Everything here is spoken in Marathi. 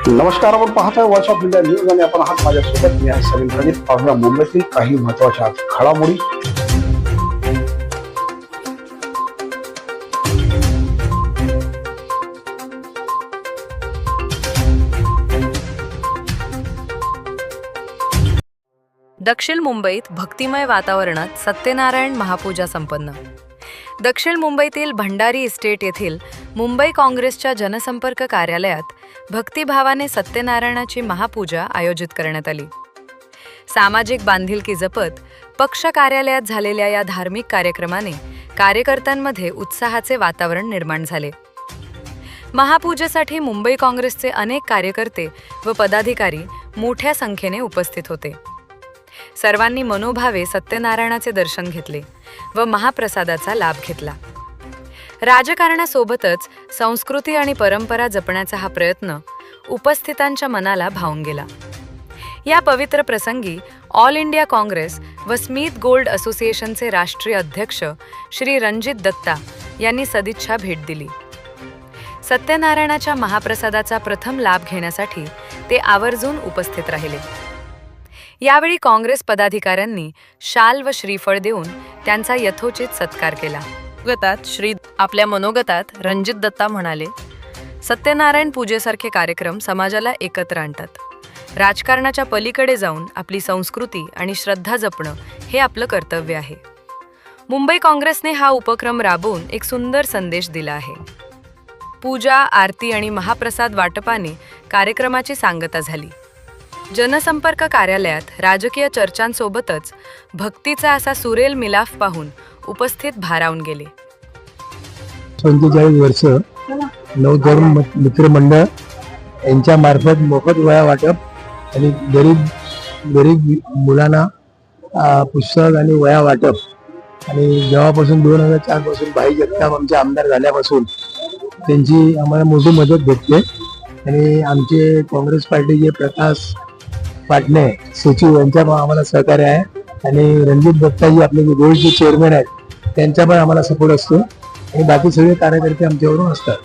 नमस्कार, आपण पाहताय वॉइस ऑफ इंडिया न्यूज आणि आपण आहात माझ्यासोबत. मी आहे सलीम खलीद. पाहूया मुंबईतील काही महत्त्वाच्या घडामोडी. दक्षिण मुंबईत भक्तिमय वातावरणात सत्यनारायण महापूजा संपन्न. दक्षिण मुंबईतील भंडारी इस्टेट येथील मुंबई काँग्रेसच्या जनसंपर्क कार्यालयात भक्तिभावाने सत्यनारायणाची महापूजा आयोजित करण्यात आली. सामाजिक बांधिलकी जपत पक्ष कार्यालयात झालेल्या या धार्मिक कार्यक्रमाने कार्यकर्त्यांमध्ये उत्साहाचे वातावरण निर्माण झाले. महापूजेसाठी मुंबई काँग्रेसचे अनेक कार्यकर्ते व पदाधिकारी मोठ्या संख्येने उपस्थित होते. सर्वांनी मनोभावे सत्यनारायणाचे दर्शन घेतले व महाप्रसादाचा लाभ घेतला. राजकारणासोबतच संस्कृती आणि परंपरा जपण्याचा हा प्रयत्न उपस्थितांच्या मनाला भावून गेला. या पवित्र प्रसंगी ऑल इंडिया काँग्रेस व स्मिथ गोल्ड असोसिएशनचे राष्ट्रीय अध्यक्ष श्री रणजित दत्ता यांनी सदिच्छा भेट दिली. सत्यनारायणाच्या महाप्रसादाचा प्रथम लाभ घेण्यासाठी ते आवर्जून उपस्थित राहिले. यावेळी काँग्रेस पदाधिकाऱ्यांनी शाल व श्रीफळ देऊन त्यांचा यथोचित सत्कार केला. आपल्या मनोगतात रणजित दत्ता म्हणाले, सत्यनारायण पूजेसारखे कार्यक्रम समाजाला एकत्र आणतात. राजकारणाच्या पलीकडे जाऊन आपली संस्कृती आणि श्रद्धा जपणं हे आपलं कर्तव्य आहे. मुंबई काँग्रेसने हा उपक्रम राबवून एक सुंदर संदेश दिला आहे. पूजा, आरती आणि महाप्रसाद वाटपाने कार्यक्रमाची सांगता झाली. जनसंपर्क कार्यालयात राजकीय चर्चांसोबतच भक्तीचा असा सुरेल मिलाफ पाहून उपस्थित भारावून गेले. 45 वर्ष नवतरुण मित्रमंडळ यांच्या मार्फत मोफत वह्या वाटप आणि गरीब मुलांना पुस्तक आणि वह्या वाटप आणि जेव्हापासून 2004 पासून भाई जगताप आमचे आमदार झाल्यापासून त्यांची आम्हाला मोठी मदत भेटते. आणि आमचे काँग्रेस पार्टीचे प्रकाश पाटणे सचिव यांच्या पण आम्हाला सहकार्य आहे आणि रणजित दत्ताजी आपले जे गोल्डचे चेअरमॅन आहेत त्यांचा पण आम्हाला सपोर्ट असतो आणि बाकी सगळे कार्यकर्ते आमच्यावरून असतात.